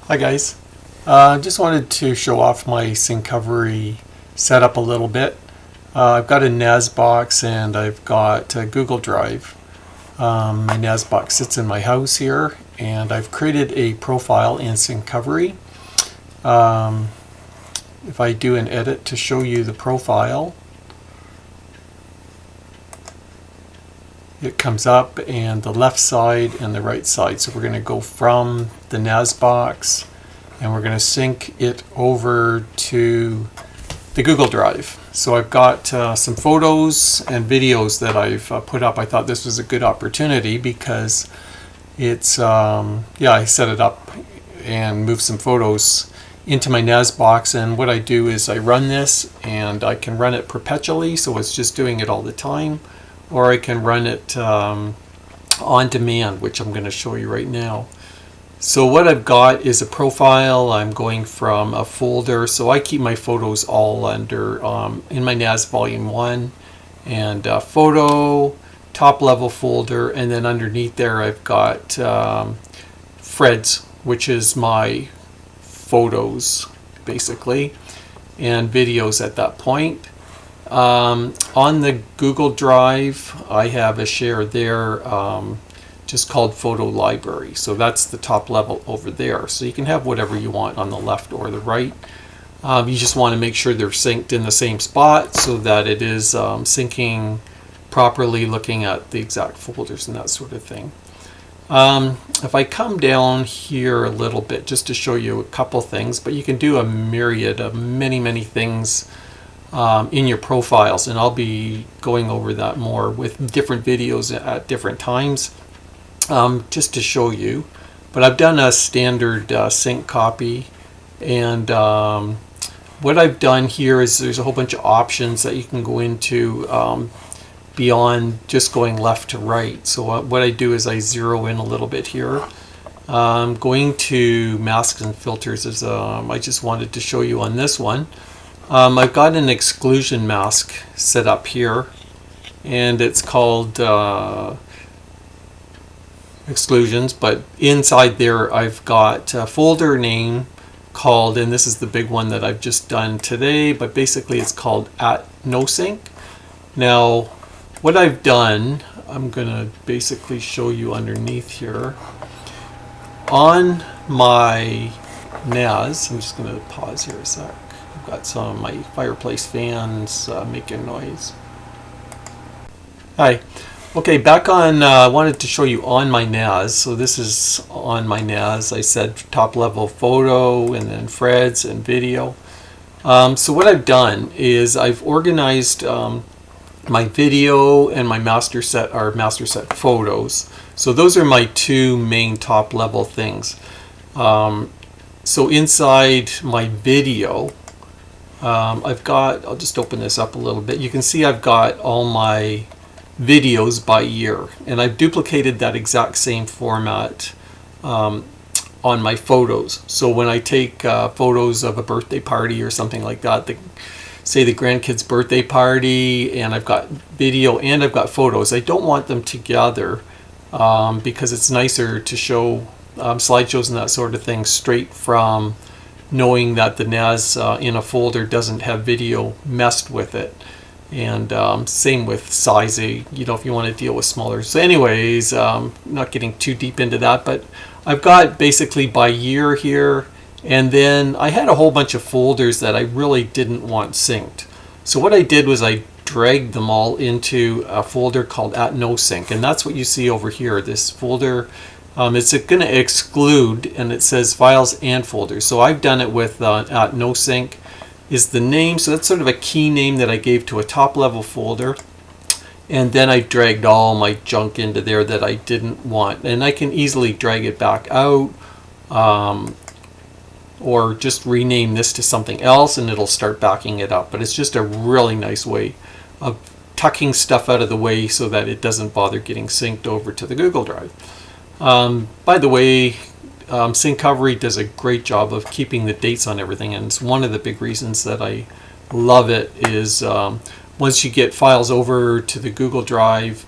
Hi guys, just wanted to show off my Syncovery setup a little bit. I've got a NAS box and I've got a Google Drive. My NAS box sits in my house here and I've created a profile in Syncovery. If I do an edit to show you the profile, it comes up and the left side and the right side. So we're going to go from the NAS box and we're going to sync it over to the Google Drive. So I've got some photos and videos that I've put up. I thought this was a good opportunity because it's, I set it up and moved some photos into my NAS box, and what I do is I run this and I can run it perpetually, so it's just doing it all the time, or I can run it on demand, which I'm going to show you right now. So what I've got is a profile. I'm going from a folder, so I keep my photos all under in my NAS volume 1 and photo, top level folder, and then underneath there I've got Freds, which is my photos basically, and videos at that point. On the Google Drive I have a share there just called Photo Library, so that's the top level over there. So you can have whatever you want on the left or the right. You just want to make sure they're synced in the same spot so that it is syncing properly, looking at the exact folders and that sort of thing. If I come down here a little bit just to show you a couple things, but you can do a myriad of many things in your profiles, and I'll be going over that more with different videos at different times just to show you. But I've done a standard sync copy, and what I've done here is there's a whole bunch of options that you can go into beyond just going left to right. So what I do is I zero in a little bit here. Going to masks and filters is I just wanted to show you on this one. I've got an exclusion mask set up here, and it's called exclusions, but inside there I've got a folder name called, and this is the big one that I've just done today, but basically it's called @NoSync. Now what I've done, I'm going to basically show you underneath here. On my NAS, I'm just going to pause here a sec. I've got some of my fireplace fans making noise. Hi. Okay, back on, I wanted to show you on my NAS. So this is on my NAS. I said top level photo and then Freds and video. So what I've done is I've organized my video and my master set are master set photos. So those are my two main top level things. So inside my video, I've got, I'll just open this up a little bit. You can see I've got all my videos by year, and I've duplicated that exact same format on my photos. So when I take photos of a birthday party or something like that, say the grandkid's birthday party, and I've got video and I've got photos, I don't want them together because it's nicer to show slideshows and that sort of thing straight from knowing that the NAS in a folder doesn't have video messed with it. And same with sizing, you know, if you want to deal with smaller. So anyways, not getting too deep into that, but I've got basically by year here. And then I had a whole bunch of folders that I really didn't want synced. So what I did was I dragged them all into a folder called @NoSync, and that's what you see over here. This folder, it's going to exclude, and it says files and folders. So I've done it with @NoSync is the name. So that's sort of a key name that I gave to a top level folder. And then I dragged all my junk into there that I didn't want. And I can easily drag it back out. Or just rename this to something else and it'll start backing it up. But it's just a really nice way of tucking stuff out of the way so that it doesn't bother getting synced over to the Google Drive. By the way, Syncovery does a great job of keeping the dates on everything, and it's one of the big reasons that I love it is once you get files over to the Google Drive,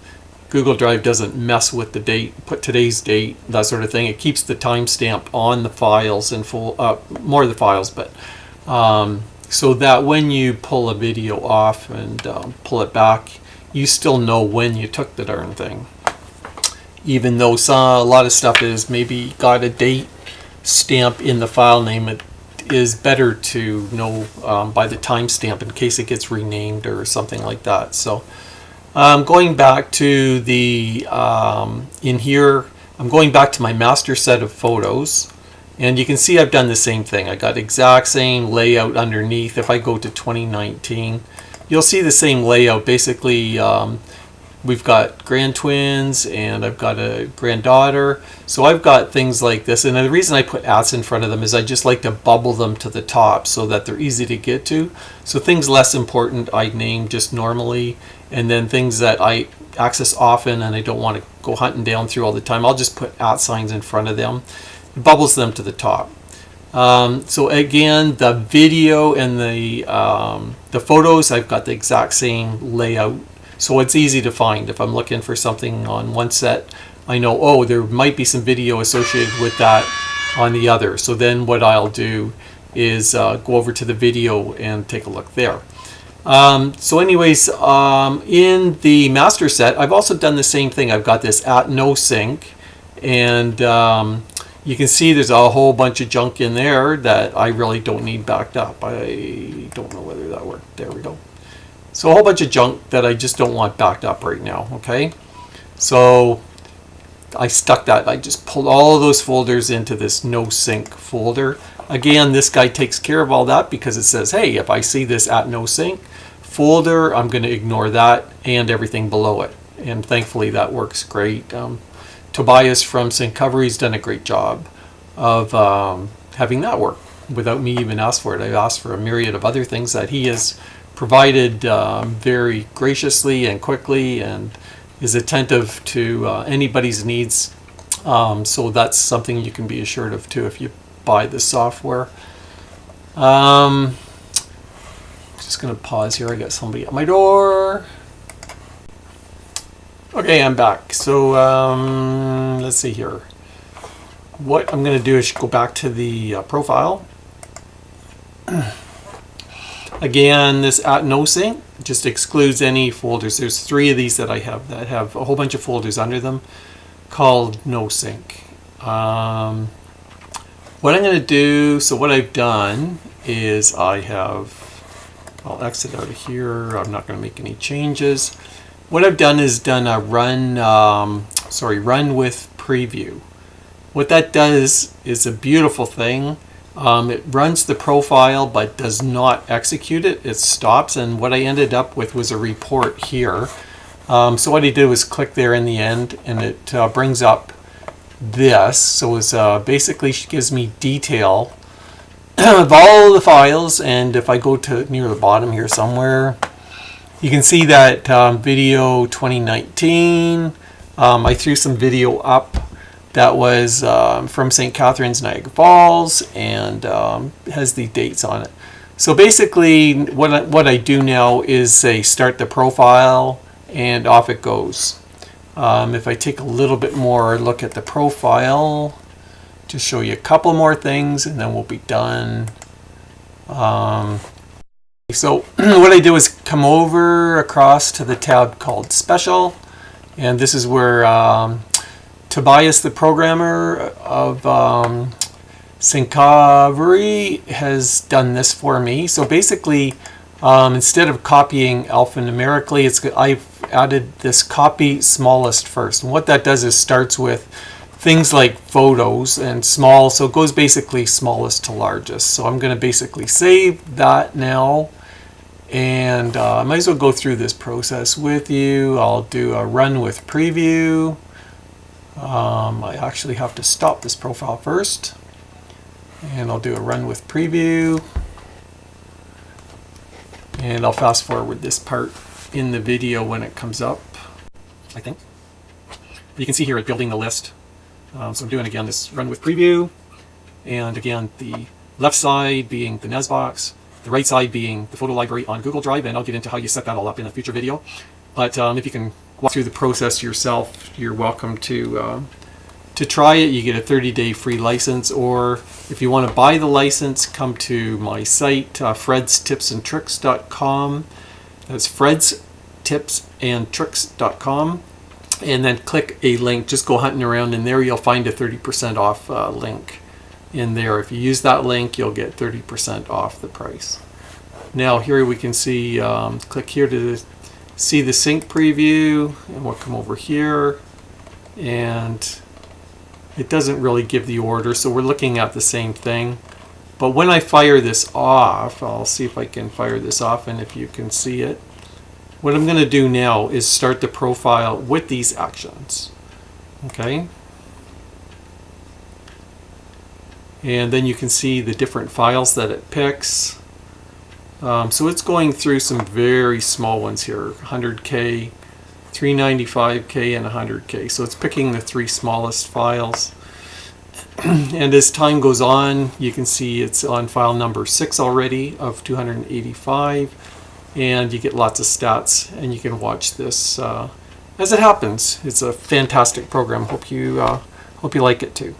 Google Drive doesn't mess with the date, put today's date, that sort of thing. It keeps the timestamp on the files and more of the files, but so that when you pull a video off and pull it back, you still know when you took the darn thing. Even though a lot of stuff is maybe got a date stamp in the file name, it is better to know by the timestamp in case it gets renamed or something like that. So going back to the in here, I'm going back to my master set of photos, and you can see I've done the same thing. I got exact same layout underneath. If I go to 2019, you'll see the same layout. Basically, we've got grand twins and I've got a granddaughter. So I've got things like this, and the reason I put @ in front of them is I just like to bubble them to the top so that they're easy to get to. So things less important I name just normally, and then things that I access often and I don't want to go hunting down through all the time, I'll just put @ signs in front of them. It bubbles them to the top. So again, the video and the photos, I've got the exact same layout. So it's easy to find. If I'm looking for something on one set, I know, oh, there might be some video associated with that on the other. So then what I'll do is go over to the video and take a look there. So anyways, in the master set, I've also done the same thing. I've got this @NoSync, and you can see there's a whole bunch of junk in there that I really don't need backed up. I don't know whether that worked. There we go. So a whole bunch of junk that I just don't want backed up right now, okay? So I stuck that, I just pulled all of those folders into this NoSync folder. Again, this guy takes care of all that because it says, hey, if I see this @NoSync folder, I'm going to ignore that and everything below it. And thankfully that works great. Tobias from Syncovery has done a great job of having that work without me even ask for it. I've asked for a myriad of other things that he has provided very graciously and quickly, and is attentive to anybody's needs. So that's something you can be assured of too if you buy the software. Just going to pause here. I got somebody at my door. Okay, I'm back. So let's see here. What I'm going to do is go back to the profile. Again, this @NoSync just excludes any folders. There's 3 of these that I have that have a whole bunch of folders under them called NoSync. What I'm going to do, so what I've done is I'll exit out of here. I'm not going to make any changes. What I've done is done a run with preview. What that does is a beautiful thing. It runs the profile but does not execute it. It stops, and what I ended up with was a report here. So what I did was click there in the end, and it brings up this. So it's basically gives me detail of all the files, and if I go to near the bottom here somewhere, you can see that video 2019. I threw some video up that was from St. Catharines, Niagara Falls, and has the dates on it. So basically what I do now is say start the profile, and off it goes. If I take a little bit more look at the profile, just show you a couple more things and then we'll be done. So what I do is come over across to the tab called Special, and this is where Tobias, the programmer of Syncovery, has done this for me. So basically, instead of copying alphanumerically, I've added this copy smallest first. And what that does is starts with things like photos and small, so it goes basically smallest to largest. So I'm going to basically save that now, and I might as well go through this process with you. I'll do a run with preview. I actually have to stop this profile first, and I'll do a run with preview, and I'll fast forward this part in the video when it comes up, I think. You can see here it's building the list. So I'm doing again this run with preview, and again the left side being the Nas box, the right side being the photo library on Google Drive, and I'll get into how you set that all up in a future video. But if you can walk through the process yourself, you're welcome to try it. You get a 30-day free license, or if you want to buy the license, come to my site, fredstipsandtricks.com. That's fredstipsandtricks.com. And then click a link. Just go hunting around in there. You'll find a 30% off link in there. If you use that link, you'll get 30% off the price. Now here we can see, click here to see the sync preview, and we'll come over here, and it doesn't really give the order, so we're looking at the same thing. But when I fire this off, I'll see if I can fire this off and if you can see it. What I'm going to do now is start the profile with these actions. Okay. And then you can see the different files that it picks. So it's going through some very small ones here, 100K, 395K, and 100K. So it's picking the 3 smallest files. And as time goes on, you can see it's on file number 6 already of 285. And you get lots of stats, and you can watch this as it happens. It's a fantastic program. Hope you like it too.